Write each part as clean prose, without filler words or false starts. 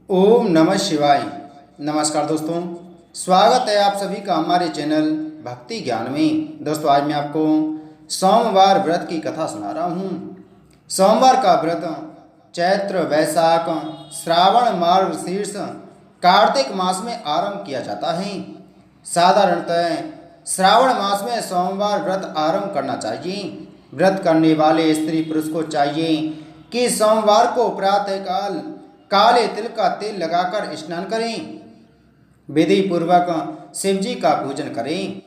ओम नमः शिवाय। नमस्कार दोस्तों, स्वागत है आप सभी का हमारे चैनल भक्ति ज्ञान में। दोस्तों, आज मैं आपको सोमवार व्रत की कथा सुना रहा हूँ। सोमवार का व्रत चैत्र, वैशाख, श्रावण, मार्गशीर्ष, कार्तिक मास में आरंभ किया जाता है। साधारणतः श्रावण मास में सोमवार व्रत आरंभ करना चाहिए। व्रत करने वाले स्त्री पुरुष को चाहिए कि सोमवार को प्रातःकाल काले तिल का तेल लगाकर स्नान करें, विधि पूर्वक शिव जी का पूजन करें।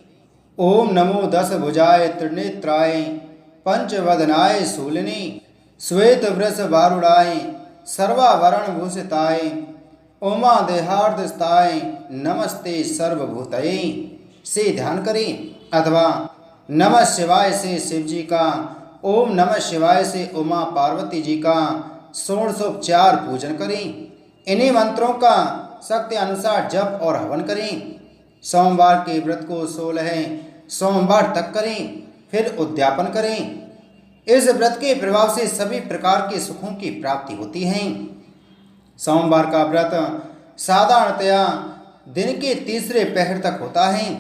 ओम नमो दस भुजाय त्रिनेत्राय पंचवदनाय शूलिनी श्वेत वृष वारुणाय सर्वावरण भूषिताय उमा देहार्दस्ताय नमस्ते सर्वभूतये से ध्यान करें, अथवा नमः शिवाय से शिव जी का, ओम नमः शिवाय से उमा पार्वती जी का षोडशोपचार पूजन करें। इन्हीं मंत्रों का शक्ति अनुसार जप और हवन करें। सोमवार के व्रत को 16 सोमवार तक करें, फिर उद्यापन करें। इस व्रत के प्रभाव से सभी प्रकार के सुखों की प्राप्ति होती है। सोमवार का व्रत साधारणतया दिन के तीसरे पहर तक होता है।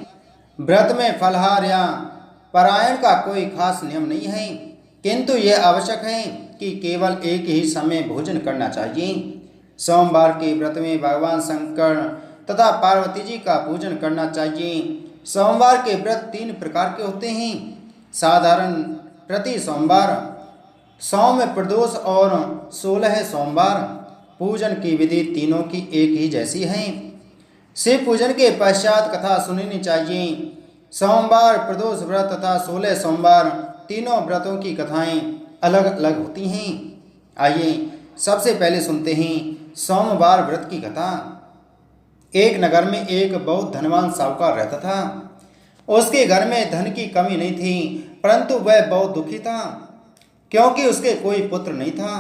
व्रत में फलाहार या पारायण का कोई खास नियम नहीं है, किंतु यह आवश्यक है कि केवल एक ही समय भोजन करना चाहिए। सोमवार के व्रत में भगवान शंकर तथा पार्वती जी का पूजन करना चाहिए। सोमवार के व्रत 3 प्रकार के होते हैं। साधारण प्रति सोमवार, सौम्य प्रदोष और 16 सोमवार। पूजन की विधि तीनों की एक ही जैसी है। शिव पूजन के पश्चात कथा सुननी चाहिए। सोमवार, प्रदोष व्रत तथा 16 सोमवार तीनों व्रतों की कथाएं अलग अलग होती हैं। आइए सबसे पहले सुनते हैं सोमवार व्रत की कथा। एक नगर में एक बहुत धनवान साहूकार रहता था। उसके घर में धन की कमी नहीं थी, परंतु वह बहुत दुखी था, क्योंकि उसके कोई पुत्र नहीं था।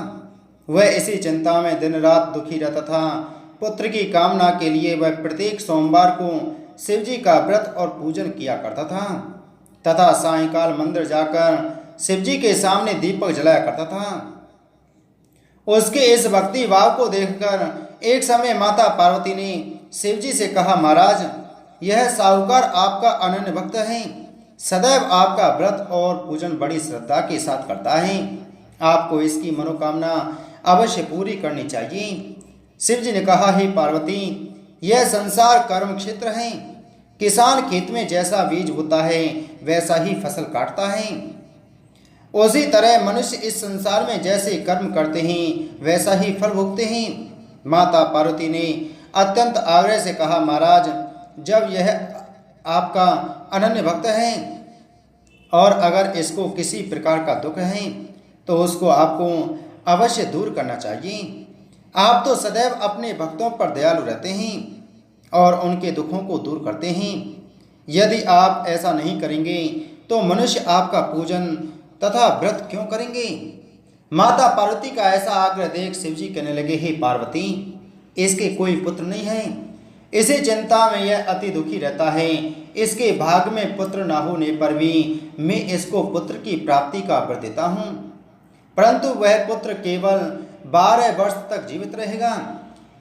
वह इसी चिंता में दिन रात दुखी रहता था। पुत्र की कामना के लिए वह प्रत्येक सोमवार को शिव जी का व्रत और पूजन किया करता था, तथा सायंकाल मंदिर जाकर शिव जी के सामने दीपक जलाया करता था। उसके इस भक्ति भाव को देखकर एक समय माता पार्वती ने शिव जी से कहा, महाराज, यह साहूकार आपका अनन्य भक्त है, सदैव आपका व्रत और पूजन बड़ी श्रद्धा के साथ करता है। आपको इसकी मनोकामना अवश्य पूरी करनी चाहिए। शिव जी ने कहा, हे पार्वती, यह संसार कर्म क्षेत्र है। किसान खेत में जैसा बीज बोता है वैसा ही फसल काटता है। उसी तरह मनुष्य इस संसार में जैसे कर्म करते हैं वैसा ही फल भोगते हैं। माता पार्वती ने अत्यंत आग्रह से कहा, महाराज, जब यह आपका अनन्य भक्त है और अगर इसको किसी प्रकार का दुख है तो उसको आपको अवश्य दूर करना चाहिए। आप तो सदैव अपने भक्तों पर दयालु रहते हैं और उनके दुखों को दूर करते हैं। यदि आप ऐसा नहीं करेंगे तो मनुष्य आपका पूजन तथा व्रत क्यों करेंगे? माता पार्वती का ऐसा आग्रह देख शिव जी कहने लगे, हे पार्वती, इसके कोई पुत्र नहीं है। इसी चिंता में यह अति दुखी रहता है। इसके भाग में पुत्र न होने पर भी मैं इसको पुत्र की प्राप्ति का वर देता हूँ, परंतु वह पुत्र केवल 12 वर्ष तक जीवित रहेगा।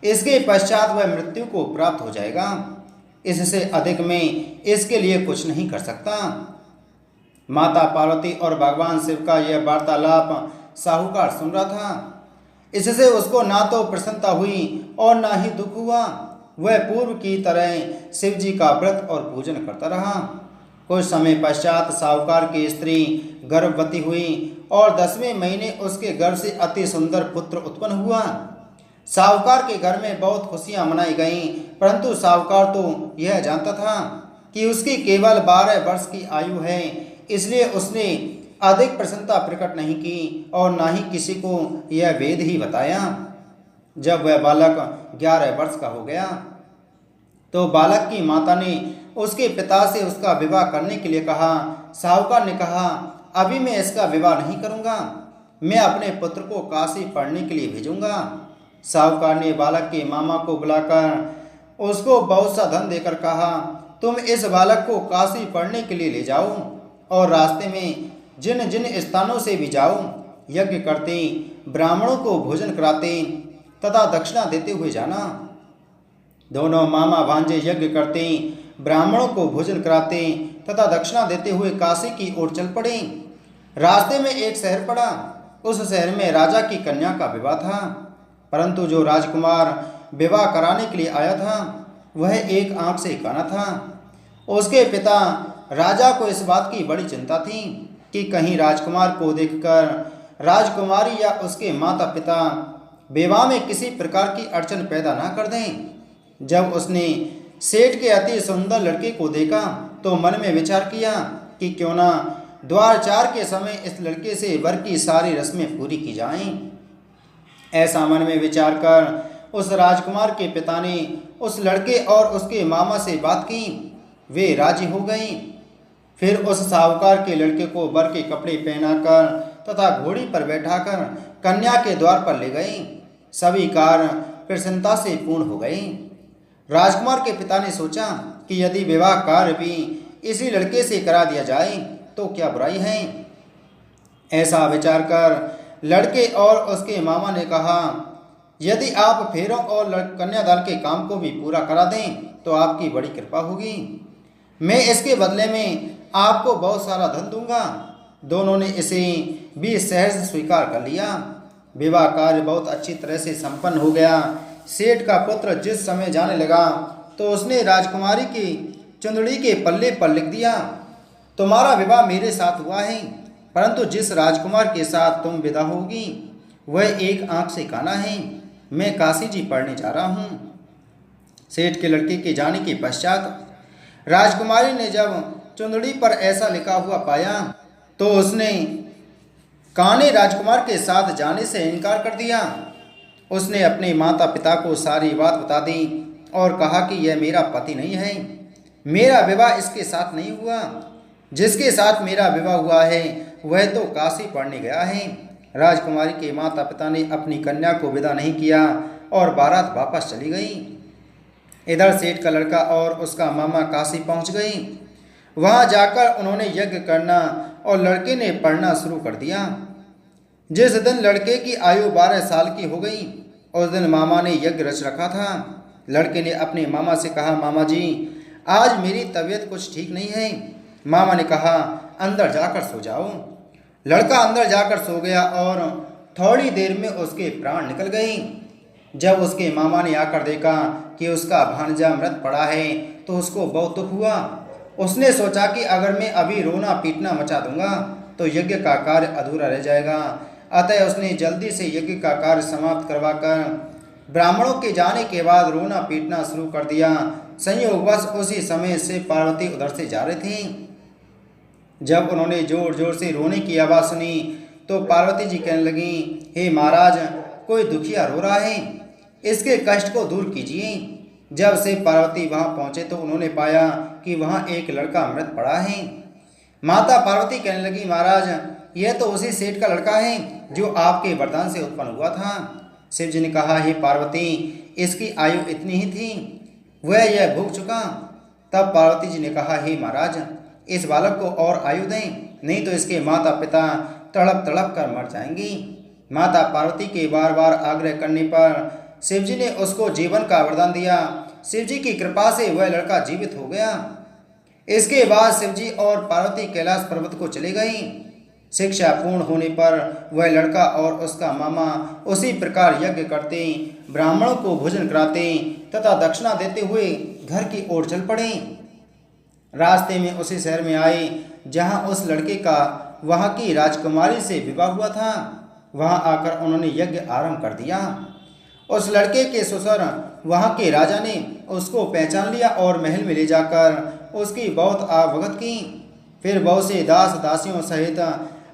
इसके पश्चात वह मृत्यु को प्राप्त हो जाएगा। इससे अधिक मैं इसके लिए कुछ नहीं कर सकता। माता पार्वती और भगवान शिव का यह वार्तालाप साहूकार सुन रहा था। इससे उसको ना तो प्रसन्नता हुई और ना ही दुख हुआ। वह पूर्व की तरह शिव जी का व्रत और पूजन करता रहा। कुछ समय पश्चात साहूकार की स्त्री गर्भवती हुई और 10वें महीने उसके गर्भ से अति सुंदर पुत्र उत्पन्न हुआ। साहूकार के घर में बहुत खुशियां मनाई गईं, परंतु साहूकार तो यह जानता था कि उसकी केवल 12 वर्ष की आयु है, इसलिए उसने अधिक प्रसन्नता प्रकट नहीं की और ना ही किसी को यह वेद ही बताया। जब वह बालक 11 वर्ष का हो गया तो बालक की माता ने उसके पिता से उसका विवाह करने के लिए कहा। साहूकार ने कहा, अभी मैं इसका विवाह नहीं करूंगा, मैं अपने पुत्र को काशी पढ़ने के लिए भेजूंगा। साहूकार ने बालक के मामा को बुलाकर उसको बहुत सा धन देकर कहा, तुम इस बालक को काशी पढ़ने के लिए ले जाओ और रास्ते में जिन जिन स्थानों से भी जाओ, यज्ञ करते, ब्राह्मणों को भोजन कराते, तथा दक्षिणा देते हुए जाना। दोनों मामा भांजे यज्ञ करते, ब्राह्मणों को भोजन कराते तथा दक्षिणा देते हुए काशी की ओर चल पड़े। रास्ते में एक शहर पड़ा। उस शहर में राजा की कन्या का विवाह था, परंतु जो राजकुमार विवाह कराने के लिए आया था वह एक आंख से काना था। उसके पिता राजा को इस बात की बड़ी चिंता थी कि कहीं राजकुमार को देखकर राजकुमारी या उसके माता पिता विवाह में किसी प्रकार की अड़चन पैदा ना कर दें। जब उसने सेठ के अति सुंदर लड़के को देखा तो मन में विचार किया कि क्यों ना द्वारचार के समय इस लड़के से वर की सारी रस्में पूरी की जाएं। ऐसा मन में विचार कर उस राजकुमार के पिता ने उस लड़के और उसके मामा से बात की। वे राजी हो गई। फिर उस साहूकार के लड़के को वर के कपड़े पहनाकर तथा घोड़ी पर बैठाकर कन्या के द्वार पर ले गई। सभी कार्य प्रसन्नता से पूर्ण हो गए। राजकुमार के पिता ने सोचा कि यदि विवाह कार्य भी इसी लड़के से करा दिया जाए तो क्या बुराई है। ऐसा विचार कर लड़के और उसके मामा ने कहा, यदि आप फेरों और कन्यादान के काम को भी पूरा करा दें तो आपकी बड़ी कृपा होगी। मैं इसके बदले में आपको बहुत सारा धन दूंगा। दोनों ने इसे भी सहज स्वीकार कर लिया। विवाह कार्य बहुत अच्छी तरह से संपन्न हो गया। सेठ का पुत्र जिस समय जाने लगा तो उसने राजकुमारी की चुंदड़ी के पल्ले पर लिख दिया, तुम्हारा विवाह मेरे साथ हुआ है, परंतु जिस राजकुमार के साथ तुम विदा होगी वह एक आंख से काना है। मैं काशी जी पढ़ने जा रहा हूँ। सेठ के लड़के के जाने के पश्चात राजकुमारी ने जब चुंदड़ी पर ऐसा लिखा हुआ पाया तो उसने काने राजकुमार के साथ जाने से इनकार कर दिया। उसने अपने माता पिता को सारी बात बता दी और कहा कि यह मेरा पति नहीं है, मेरा विवाह इसके साथ नहीं हुआ। जिसके साथ मेरा विवाह हुआ है वह तो काशी पढ़ने गया है। राजकुमारी के माता पिता ने अपनी कन्या को विदा नहीं किया और बारात वापस चली गई। इधर सेठ का लड़का और उसका मामा काशी पहुंच गए। वहां जाकर उन्होंने यज्ञ करना और लड़के ने पढ़ना शुरू कर दिया। जिस दिन लड़के की आयु 12 साल की हो गई उस दिन मामा ने यज्ञ रच रखा था। लड़के ने अपने मामा से कहा, मामा जी आज मेरी तबीयत कुछ ठीक नहीं है। मामा ने कहा, अंदर जाकर सो जाओ। लड़का अंदर जाकर सो गया और थोड़ी देर में उसके प्राण निकल गए। जब उसके मामा ने आकर देखा कि उसका भांजा मृत पड़ा है तो उसको बहुत दुख हुआ। उसने सोचा कि अगर मैं अभी रोना पीटना मचा दूंगा तो यज्ञ का कार्य अधूरा रह जाएगा। अतः उसने जल्दी से यज्ञ का कार्य समाप्त करवाकर ब्राह्मणों के जाने के बाद रोना पीटना शुरू कर दिया। संयोगवश उसी समय से पार्वती उधर से जा रही थी। जब उन्होंने जोर जोर से रोने की आवाज़ सुनी तो पार्वती जी कहने लगी, हे महाराज कोई दुखिया रो रहा है, इसके कष्ट को दूर कीजिए। जब से पार्वती वहां पहुंचे तो उन्होंने पाया कि वहां एक लड़का मृत पड़ा है। माता पार्वती कहने लगी, महाराज यह तो उसी सेठ का लड़का है जो आपके वरदान से उत्पन्न हुआ था। शिव जी ने कहा, हे पार्वती इसकी आयु इतनी ही थी, वह यह भोग चुका। तब पार्वती जी ने कहा, हे महाराज इस बालक को और आयु दें, नहीं तो इसके माता पिता तड़प तड़प कर मर जाएंगी। माता पार्वती के बार बार आग्रह करने पर शिवजी ने उसको जीवन का वरदान दिया। शिवजी की कृपा से वह लड़का जीवित हो गया। इसके बाद शिवजी और पार्वती कैलाश पर्वत को चले गई। शिक्षा पूर्ण होने पर वह लड़का और उसका मामा उसी प्रकार यज्ञ करते, ब्राह्मणों को भोजन कराते तथा दक्षिणा देते हुए घर की ओर चल पड़े। रास्ते में उसी शहर में आए जहां उस लड़के का वहां की राजकुमारी से विवाह हुआ था। वहां आकर उन्होंने यज्ञ आरंभ कर दिया। उस लड़के के ससुर वहां के राजा ने उसको पहचान लिया और महल में ले जाकर उसकी बहुत आवभगत की। फिर बहुत से दास दासियों सहित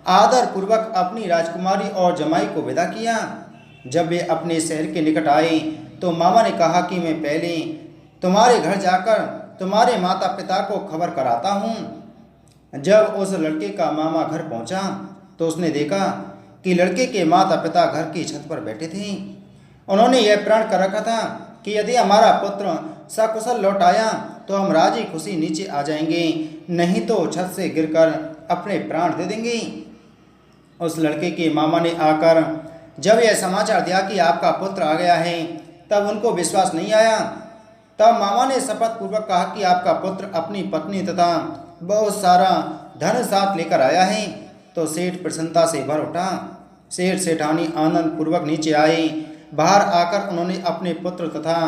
आदर पूर्वक अपनी राजकुमारी और जमाई को विदा किया। जब वे अपने शहर के निकट आए तो मामा ने कहा कि मैं पहले तुम्हारे घर जाकर तुम्हारे माता पिता को खबर कराता हूँ। जब उस लड़के का मामा घर पहुँचा तो उसने देखा कि लड़के के माता पिता घर की छत पर बैठे थे। उन्होंने यह प्रण कर रखा था कि यदि हमारा पुत्र सकुशल लौट आया तो हम राजी खुशी नीचे आ जाएंगे, नहीं तो छत से गिरकर अपने प्राण दे देंगे। उस लड़के के मामा ने आकर जब यह समाचार दिया कि आपका पुत्र आ गया है तब उनको विश्वास नहीं आया। तब मामा ने शपथ पूर्वक कहा कि आपका पुत्र अपनी पत्नी तथा बहुत सारा धन साथ लेकर आया है। तो सेठ प्रसन्नता से भर उठा। सेठ सेठानी आनंद पूर्वक नीचे आए। बाहर आकर उन्होंने अपने पुत्र तथा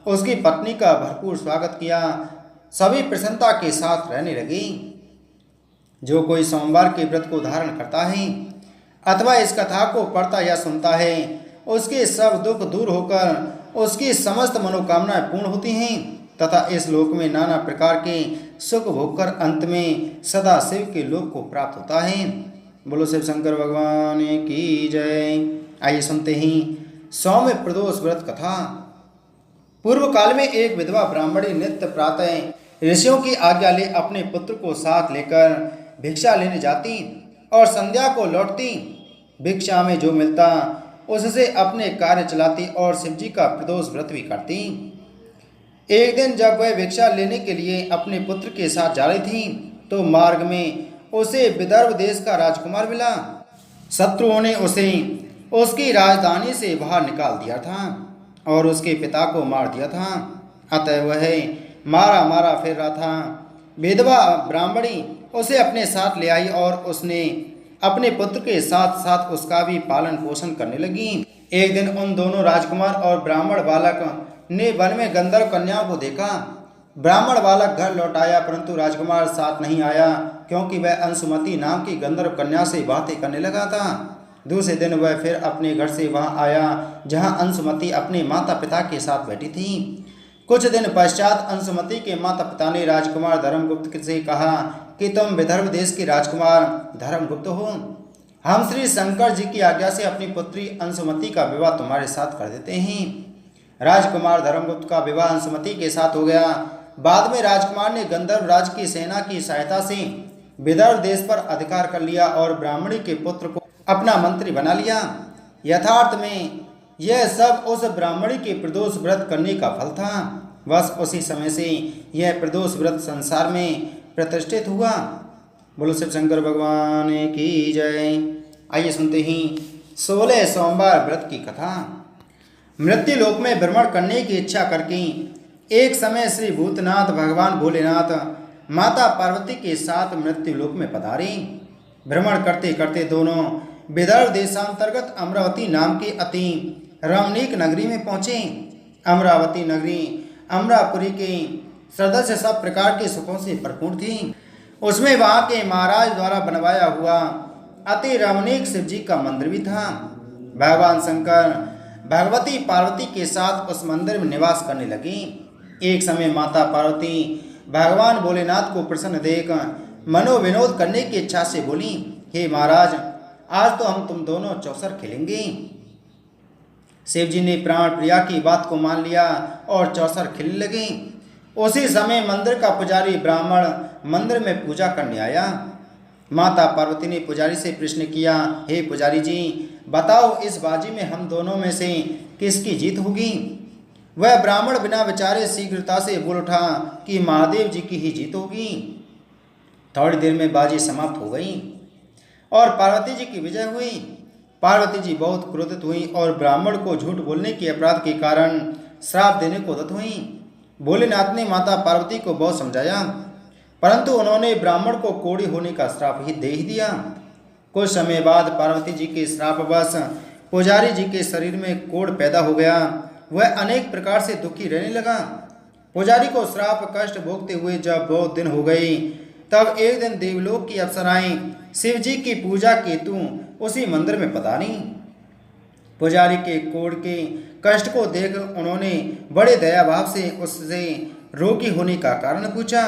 उसकी पत्नी का भरपूर स्वागत किया। सभी प्रसन्नता के साथ रहने लगे। जो कोई सोमवार के व्रत को धारण करता है अथवा इस कथा को पढ़ता या सुनता है उसके सब दुख दूर होकर उसकी समस्त मनोकामनाएं पूर्ण होती हैं तथा इस लोक में नाना प्रकार के सुख भोगकर अंत में सदा शिव के लोक को प्राप्त होता है। बोलो शिव शंकर भगवान की जय। आइए सुनते हैं सौम्य प्रदोष व्रत कथा। पूर्व काल में एक विधवा ब्राह्मणी नित्य प्रातः ऋषियों की आज्ञा ले अपने पुत्र को साथ लेकर भिक्षा लेने जाती और संध्या को लौटती। भिक्षा में जो मिलता उससे अपने कार्य चलाती और शिवजी का प्रदोष व्रत भी करती। एक दिन जब वह भिक्षा लेने के लिए अपने पुत्र के साथ जा रही थी तो मार्ग में उसे विदर्भ देश का राजकुमार मिला। शत्रुओं ने उसे उसकी राजधानी से बाहर निकाल दिया था और उसके पिता को मार दिया था। अतः वह मारा मारा फिर रहा था। विधवा ब्राह्मणी उसे अपने साथ ले आई और उसने अपने पुत्र के साथ साथ उसका भी पालन पोषण करने लगी। एक दिन उन दोनों राजकुमार और ब्राह्मण बालक ने वन में गंधर्व कन्याओं को देखा। ब्राह्मण बालक घर लौट आया परंतु राजकुमार साथ नहीं आया क्योंकि वह अंशुमती नाम की गंधर्व कन्या से बातें करने लगा था। दूसरे दिन वह फिर अपने घर से वहां आया जहां अंशुमती अपने माता पिता के साथ बैठी थी। कुछ दिन पश्चात अंशुमती के माता पिता ने राजकुमार धर्मगुप्त से कहा कि तुम विदर्भ देश के राजकुमार धर्मगुप्त हो। हम श्री शंकर जी की आज्ञा से अपनी पुत्री अंशुमती का विवाह तुम्हारे साथ कर देते हैं। राजकुमार धर्मगुप्त का विवाह अंशुमती के साथ हो गया। बाद में राजकुमार ने गंधर्व राज की सेना की सहायता से विदर्भ देश पर अधिकार कर लिया और ब्राह्मणी के पुत्र को अपना मंत्री बना लिया। यथार्थ में यह सब उस ब्राह्मणी के प्रदोष व्रत करने का फल था। बस उसी समय से यह प्रदोष व्रत संसार में प्रतिष्ठित हुआ। बोलो शिव शंकर भगवान की जय। आइए सुनते हैं 16 सोमवार व्रत की कथा। मृत्यु लोक में भ्रमण करने की इच्छा करके एक समय श्री भूतनाथ भगवान भोलेनाथ माता पार्वती के साथ मृत्यु लोक में पधारे। भ्रमण करते करते दोनों विदर्भ देशांतर्गत अमरावती नाम की अति रमणीक नगरी में पहुंचे। अमरावती नगरी अमरापुरी के सदस्य सब प्रकार के सुखों से भरपूर थी। उसमें वहां के महाराज द्वारा बनवाया हुआ अति रमणीक शिव जी का मंदिर भी था। भगवान शंकर भगवती पार्वती के साथ उस मंदिर में निवास करने लगी। एक समय माता पार्वती भगवान भोलेनाथ को प्रसन्न देख मनोविनोद करने की इच्छा से बोली, हे महाराज, आज तो हम तुम दोनों चौसर खेलेंगे। शिव जी ने प्राण प्रिया की बात को मान लिया और चौसर खेलने लगे। उसी समय मंदिर का पुजारी ब्राह्मण मंदिर में पूजा करने आया। माता पार्वती ने पुजारी से प्रश्न किया, हे पुजारी जी, बताओ इस बाजी में हम दोनों में से किसकी जीत होगी। वह ब्राह्मण बिना विचारे शीघ्रता से बोल उठा कि महादेव जी की ही जीत होगी। थोड़ी देर में बाजी समाप्त हो गई और पार्वती जी की विजय हुई। पार्वती जी बहुत क्रोधित हुई और ब्राह्मण को झूठ बोलने के अपराध के कारण श्राप देने को उद्यत हुई। भोलेनाथ ने माता पार्वती को बहुत समझाया परंतु उन्होंने ब्राह्मण को कोढ़ी होने का श्राप ही दे ही दिया। कुछ समय बाद पार्वती जी के श्रापवश पुजारी जी के शरीर में कोढ़ पैदा हो गया। वह अनेक प्रकार से दुखी रहने लगा। पुजारी को श्राप कष्ट भोगते हुए जब बहुत दिन हो गए तब एक दिन देवलोक की अप्सराएं शिव जी की पूजा केतु उसी मंदिर में पधारी। पुजारी के कोढ़ के कष्ट को देख उन्होंने बड़े दया भाव से उससे रोगी होने का कारण पूछा।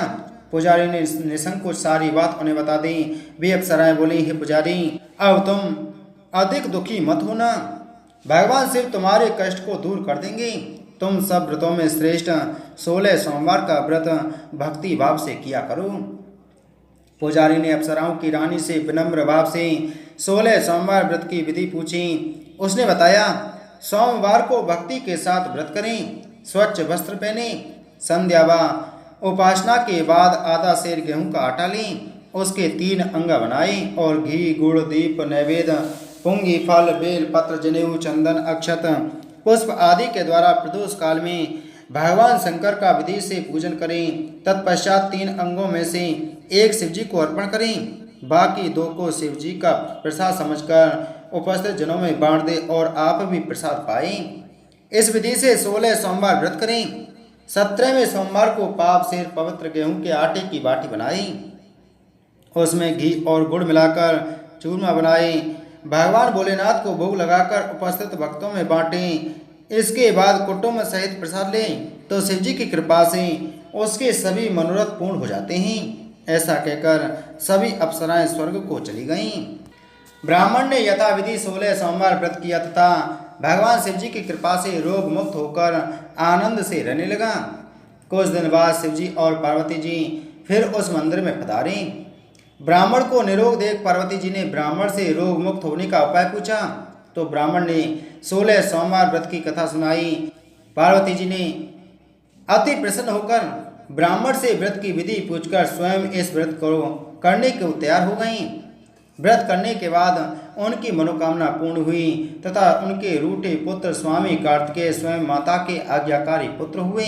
पुजारी ने निसंकोच सारी बात उन्हें बता दी। वे अप्सराएं बोली, हे पुजारी, अब तुम अधिक दुखी मत होना, भगवान शिव तुम्हारे कष्ट को दूर कर देंगे। तुम सब व्रतों में श्रेष्ठ 16 सोमवार का व्रत भक्ति भाव से किया करो। पुजारी ने अप्सराओं की रानी से विनम्र भाव से 16 सोमवार व्रत की विधि पूछी। उसने बताया, सोमवार को भक्ति के साथ व्रत करें, स्वच्छ वस्त्र पहने, संध्या व उपासना के बाद आधा सेर गेहूं का आटा लें, उसके 3 अंग बनाएं और घी गुड़ दीप नैवेद्य पुंगी, फल, बेल पत्र, जनेऊ, चंदन, अक्षत, पुष्प आदि के द्वारा प्रदोष काल में भगवान शंकर का विधि से पूजन करें। तत्पश्चात 3 अंगों में से एक शिव जी को अर्पण करें, बाकी 2 को शिव जी का प्रसाद समझकर उपस्थित जनों में बांट दें और आप भी प्रसाद पाएं। इस विधि से 16 सोमवार व्रत करें। 17वें सोमवार को पाप से पवित्र गेहूं के आटे की बाटी बनाएं, उसमें घी और गुड़ मिलाकर चूरमा बनाएं, भगवान भोलेनाथ को भोग लगाकर उपस्थित भक्तों में बांटें। इसके बाद कुटुंब सहित प्रसाद लें तो शिव जी की कृपा से उसके सभी मनोरथ पूर्ण हो जाते हैं। ऐसा कहकर सभी अप्सराएं स्वर्ग को चली गईं। ब्राह्मण ने यथाविधि 16 सोमवार व्रत किया तथा भगवान शिव जी की कृपा से रोग मुक्त होकर आनंद से रहने लगा। कुछ दिन बाद शिव जी और पार्वती जी फिर उस मंदिर में पधारे। ब्राह्मण को निरोग देख पार्वती जी ने ब्राह्मण से रोग मुक्त होने का उपाय पूछा तो ब्राह्मण ने 16 सोमवार व्रत की कथा सुनाई। पार्वती जी ने अति प्रसन्न होकर ब्राह्मण से व्रत की विधि पूछकर स्वयं इस व्रत को करने को तैयार हो गईं। व्रत करने के बाद उनकी मनोकामना पूर्ण हुई तथा उनके रूठे पुत्र स्वामी कार्तिकेय स्वयं माता के आज्ञाकारी पुत्र हुए।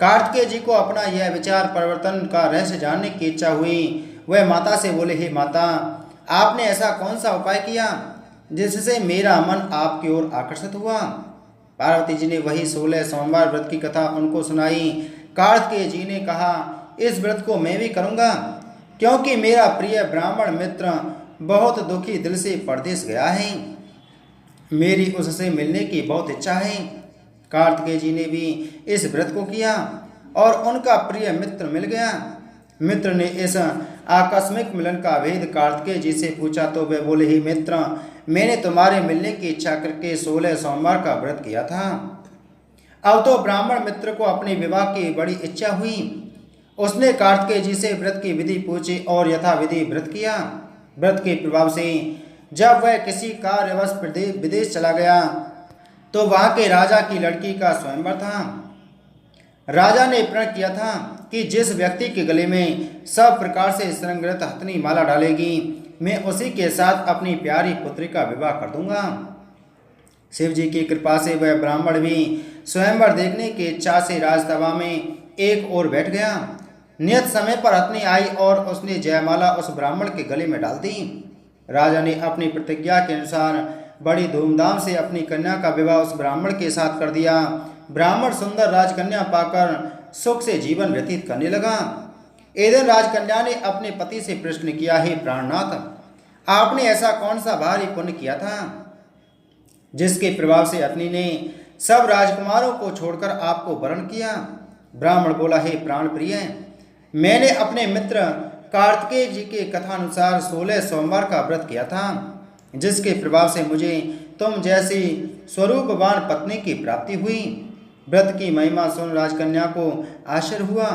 कार्तिकेय जी को अपना यह विचार परिवर्तन का रहस्य जानने की इच्छा हुई। वह माता से बोले, हे माता, आपने ऐसा कौन सा उपाय किया जिससे मेरा मन आपकी ओर आकर्षित हुआ। पार्वती जी ने वही 16 सोमवार व्रत की कथा उनको सुनाई। कार्तिकेय जी ने कहा, इस व्रत को मैं भी करूँगा क्योंकि मेरा प्रिय ब्राह्मण मित्र बहुत दुखी दिल से परदेश गया है, मेरी उससे मिलने की बहुत इच्छा है। कार्तिकेय जी ने भी इस व्रत को किया और उनका प्रिय मित्र मिल गया। मित्र ने इस आकस्मिक मिलन का भेद कार्तिकेय जी से पूछा तो वे बोले, ही मित्र, मैंने तुम्हारे मिलने की इच्छा करके 16 सोमवार का व्रत किया था। अब तो ब्राह्मण मित्र को अपने विवाह की बड़ी इच्छा हुई। उसने कार्तिकेय जी से व्रत की विधि पूछी और यथाविधि व्रत किया। व्रत के प्रभाव से जब वह किसी कार्यवश विदेश चला गया तो वहां के राजा की लड़की का स्वयंवर था। राजा ने प्रण किया था कि जिस व्यक्ति के गले में सब प्रकार से श्रृंगरत हथनी माला डालेगी, मैं उसी के साथ अपनी प्यारी पुत्री का विवाह कर दूंगा। शिव जी की कृपा से वह ब्राह्मण भी स्वयंवर देखने की इच्छा से राजसभा में एक ओर बैठ गया। नियत समय पर हथनी आई और उसने जयमाला उस ब्राह्मण के गले में डाल दी। राजा ने अपनी प्रतिज्ञा के अनुसार बड़ी धूमधाम से अपनी कन्या का विवाह उस ब्राह्मण के साथ कर दिया। ब्राह्मण सुंदर राजकन्या पाकर सुख से जीवन व्यतीत करने लगा। एक दिन राजकन्या ने अपने पति से प्रश्न किया, हे प्राणनाथ, आपने ऐसा कौन सा भारी पुण्य किया था जिसके प्रभाव से हथनी ने सब राजकुमारों को छोड़कर आपको वरण किया। ब्राह्मण बोला, हे प्राण प्रिय, मैंने अपने मित्र कार्तिकेय जी के कथानुसार 16 सोमवार का व्रत किया था, जिसके प्रभाव से मुझे तुम जैसी स्वरूपवान पत्नी की प्राप्ति हुई। व्रत की महिमा सुन राजकन्या को आश्चर्य हुआ।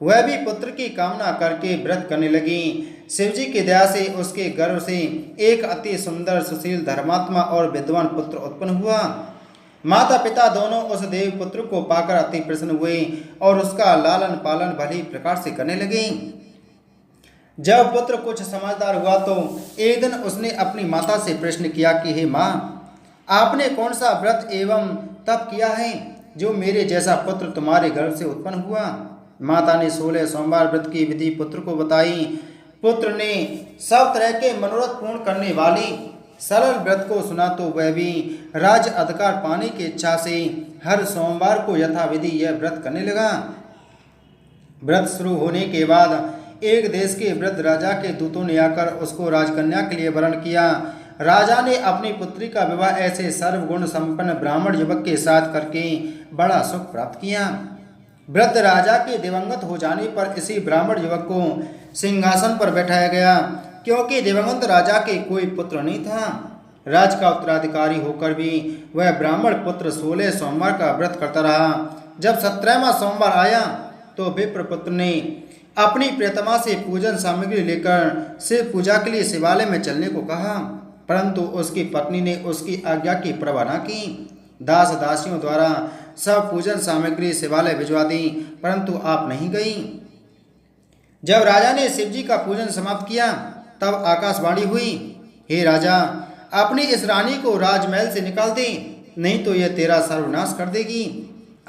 वह भी पुत्र की कामना करके व्रत करने लगी। शिव जी की दया से उसके गर्भ से एक अति सुंदर, सुशील, धर्मात्मा और विद्वान पुत्र उत्पन्न हुआ। माता पिता दोनों उस देव पुत्र को पाकर अति प्रसन्न हुए और उसका लालन पालन भली प्रकार से करने लगे। जब पुत्र कुछ समझदार हुआ तो एक दिन उसने अपनी माता से प्रश्न किया कि हे माँ, आपने कौन सा व्रत एवं तप किया है जो मेरे जैसा पुत्र तुम्हारे गर्भ से उत्पन्न हुआ। माता ने 16 सोमवार व्रत की विधि पुत्र को बताई। पुत्र ने सब तरह के मनोरथ पूर्ण करने वाली सरल व्रत को सुना तो वह भी राज्य अधिकार पाने की इच्छा से हर सोमवार को यथाविधि यह व्रत करने लगा। व्रत शुरू होने के बाद एक देश के वृद्ध राजा के दूतों ने आकर उसको राजकन्या के लिए वरण किया। राजा ने अपनी पुत्री का विवाह ऐसे सर्वगुण संपन्न ब्राह्मण युवक के साथ करके बड़ा सुख प्राप्त किया। वृद्ध राजा के दिवंगत हो जाने पर इसी ब्राह्मण युवक को सिंहासन पर बैठाया गया, क्योंकि दिवंगत राजा के कोई पुत्र नहीं था। राज का उत्तराधिकारी होकर भी वह ब्राह्मण पुत्र 16 सोमवार का व्रत करता रहा। जब 17वां सोमवार आया तो विप्र पुत्र ने अपनी प्रियतमा से पूजन सामग्री लेकर शिव पूजा के लिए शिवालय में चलने को कहा, परंतु उसकी पत्नी ने उसकी आज्ञा की परवाह न की। दास दासियों द्वारा सब पूजन सामग्री शिवालय भिजवा दी, परंतु आप नहीं गई। जब राजा ने शिव जी का पूजन समाप्त किया तब आकाशवाणी हुई, हे राजा, अपनी इस रानी को राजमहल से निकाल दे, नहीं तो यह तेरा सर्वनाश कर देगी।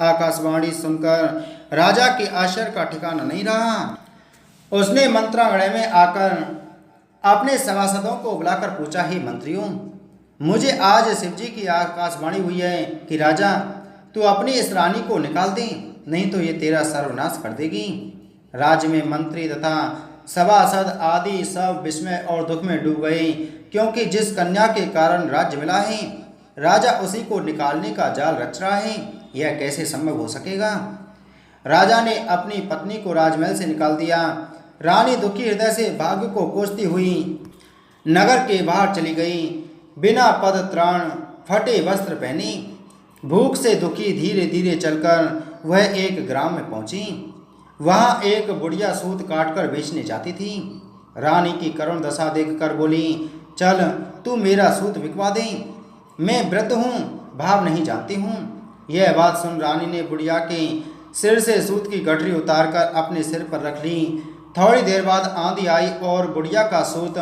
आकाशवाणी सुनकर राजा के आश्चर्य का ठिकाना नहीं रहा। उसने मंत्रालय में आकर अपने सभासदों को बुलाकर पूछा, हे मंत्रियों, मुझे आज शिवजी की आकाशवाणी हुई है कि राजा तू अपनी इस रानी को निकाल दे, नहीं तो ये तेरा सर्वनाश कर देगी। राज्य में मंत्री तथा सभासद आदि सब विस्मय और दुख में डूब गए, क्योंकि जिस कन्या के कारण राज्य मिला है राजा उसी को निकालने का जाल रच रहा है, यह कैसे संभव हो सकेगा। राजा ने अपनी पत्नी को राजमहल से निकाल दिया। रानी दुखी हृदय से भाग्य को कोसती हुई नगर के बाहर चली गई। बिना पद त्राण, फटे वस्त्र पहने, भूख से दुखी धीरे धीरे चलकर वह एक ग्राम में पहुंची। वहां एक बुढ़िया सूत काटकर बेचने जाती थी। रानी की करुण दशा देखकर बोली, चल तू मेरा सूत बिकवा दे, मैं वृद्ध हूँ, भाव नहीं जानती हूँ। यह बात सुन रानी ने बुढ़िया के सिर से सूत की गठरी उतारकर अपने सिर पर रख ली। थोड़ी देर बाद आंधी आई और बुढ़िया का सूत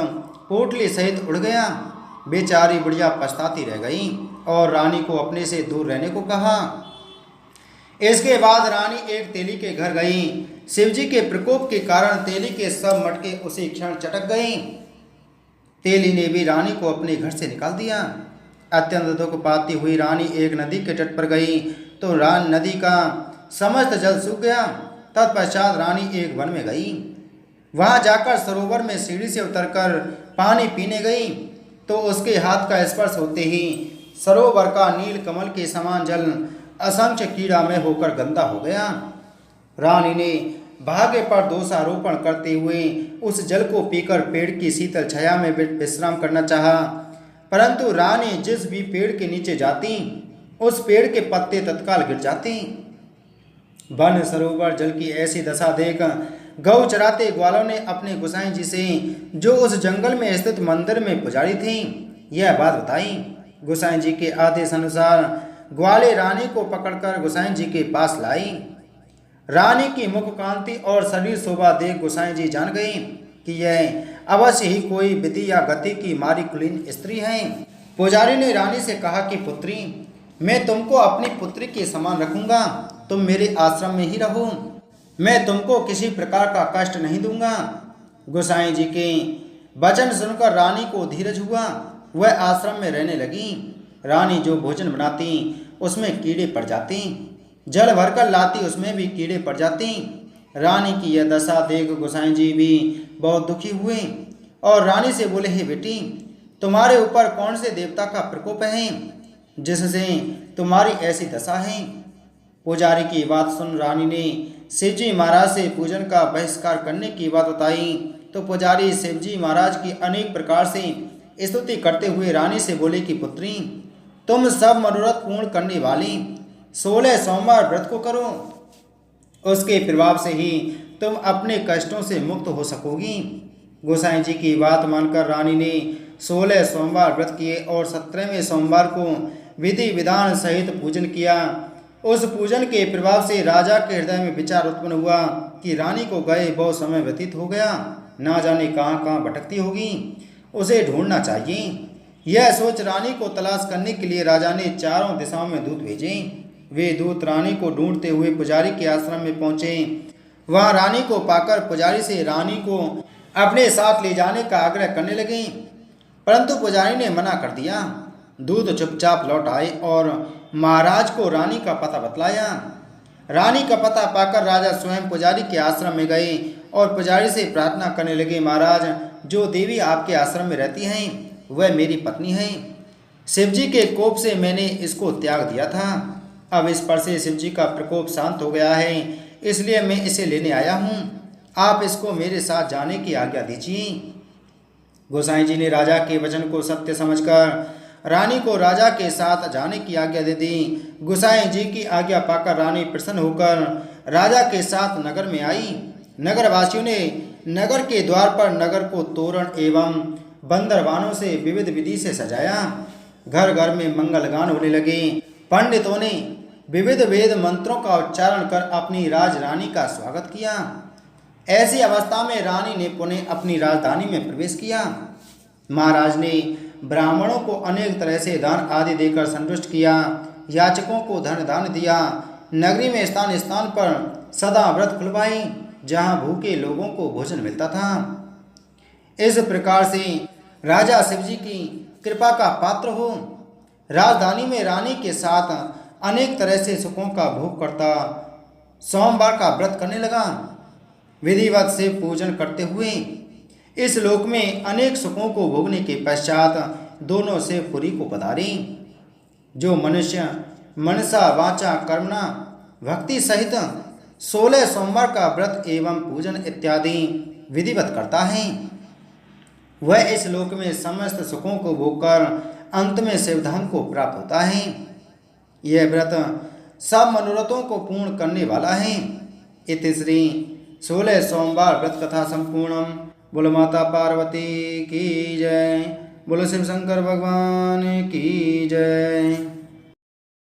पोटली सहित उड़ गया। बेचारी बुढ़िया पछताती रह गई और रानी को अपने से दूर रहने को कहा। इसके बाद रानी एक तेली के घर गई। शिवजी के प्रकोप के कारण तेली के सब मटके उसी क्षण चटक गए। तेली ने भी रानी को अपने घर से निकाल दिया। अत्यंत दुख पाती हुई रानी एक नदी के तट पर गई तो नदी का समस्त जल सूख गया। तत्पश्चात रानी एक वन में गई। वहां जाकर सरोवर में सीढ़ी से उतरकर पानी पीने गई तो उसके हाथ का स्पर्श होते ही सरोवर का नील कमल के समान जल असंख्य कीड़ामय होकर गंदा हो गया। रानी ने भाग्य पर दोषारोपण करते हुए उस जल को पीकर पेड़ की शीतल छाया में विश्राम करना चाहा, परंतु रानी जिस भी पेड़ के नीचे जाती उस पेड़ के पत्ते तत्काल गिर जाते। वन सरोवर जल की ऐसी दशा देख गौ चराते ग्वालों ने अपने गोसाई जी से, जो उस जंगल में स्थित मंदिर में पुजारी थे, यह बात बताई। गोसाई जी के आदेश अनुसार ग्वाले रानी को पकड़कर गोसाई जी के पास लाई। रानी की मुख कांति और शरीर शोभा देख गोसाई जी जान गए कि यह अवश्य ही कोई विधि या गति की मारी कुलीन स्त्री है। पुजारी ने रानी से कहा कि पुत्री, मैं तुमको अपनी पुत्री के समान रखूंगा, तुम मेरे आश्रम में ही रहो, मैं तुमको किसी प्रकार का कष्ट नहीं दूंगा। गोसाई जी के वचन सुनकर रानी को धीरज हुआ। वह आश्रम में रहने लगी। रानी जो भोजन बनाती उसमें कीड़े पड़ जाते, जल भरकर लाती उसमें भी कीड़े पड़ जाते। रानी की यह दशा देख गोसाई जी भी बहुत दुखी हुए और रानी से बोले, हे बेटी, तुम्हारे ऊपर कौन से देवता का प्रकोप है जिससे तुम्हारी ऐसी दशा है। पुजारी की बात सुन रानी ने शिवजी महाराज से पूजन का बहिष्कार करने की बात बताई तो पुजारी शिवजी महाराज की अनेक प्रकार से स्तुति करते हुए रानी से बोले कि पुत्री, तुम सब मनोरथ पूर्ण करने वाली 16 सोमवार व्रत को करो, उसके प्रभाव से ही तुम अपने कष्टों से मुक्त हो सकोगी। गोसाई जी की बात मानकर रानी ने 16 सोमवार व्रत किए और 17वें सोमवार को विधि विधान सहित पूजन किया। उस पूजन के प्रभाव से राजा के हृदय में विचार उत्पन्न हुआ कि रानी को गए बहुत समय व्यतीत हो गया, ना जाने कहाँ कहाँ भटकती होगी, उसे ढूंढना चाहिए। यह सोच रानी को तलाश करने के लिए राजा ने चारों दिशाओं में दूत भेजे। वे दूत रानी को ढूंढते हुए पुजारी के आश्रम में पहुंचे। वहां रानी को पाकर पुजारी से रानी को अपने साथ ले जाने का आग्रह करने लगे, परंतु पुजारी ने मना कर दिया। दूत चुपचाप लौट आए और महाराज को रानी का पता बतलाया। रानी का पता पाकर राजा स्वयं पुजारी के आश्रम में गए और पुजारी से प्रार्थना करने लगे, महाराज, जो देवी आपके आश्रम में रहती हैं वह मेरी पत्नी है। शिवजी के कोप से मैंने इसको त्याग दिया था, अब इस पर से शिवजी का प्रकोप शांत हो गया है, इसलिए मैं इसे लेने आया हूँ। आप इसको मेरे साथ जाने की आज्ञा दीजिए। गोसाई जी ने राजा के वचन को सत्य समझकर रानी को राजा के साथ जाने की आज्ञा दे दी। गोसाई जी की आज्ञा पाकर रानी प्रसन्न होकर राजा के साथ नगर में आई। नगरवासियों ने नगर के द्वार पर नगर को तोरण एवं बंदरवानों से विविध विधि से सजाया। घर घर में मंगल गान होने लगे। पंडितों ने विविध वेद मंत्रों का उच्चारण कर अपनी राजरानी का स्वागत किया। ऐसी अवस्था में रानी ने पुनः अपनी राजधानी में प्रवेश किया। महाराज ने ब्राह्मणों को अनेक तरह से दान आदि देकर संतुष्ट किया। याचकों को धन दान दिया। नगरी में स्थान स्थान पर सदा व्रत खुलवाई, जहाँ भूखे लोगों को भोजन मिलता था। इस प्रकार से राजा शिवजी की कृपा का पात्र हो राजधानी में रानी के साथ अनेक तरह से सुखों का भोग करता सोमवार का व्रत करने लगा। विधिवत से पूजन करते हुए इस लोक में अनेक सुखों को भोगने के पश्चात दोनों से पुरी को पधारी। जो मनुष्य मनसा वाचा कर्मणा भक्ति सहित 16 सोमवार का व्रत एवं पूजन इत्यादि विधिवत करता है, वह इस लोक में समस्त सुखों को भोगकर अंत में शिवधाम को प्राप्त होता है। यह व्रत सब मनोरथों को पूर्ण करने वाला है। इति श्री 16 सोमवार व्रत कथा संपूर्णम। बोलो माता पार्वती की जय। बोलो शिव शंकर भगवान की जय।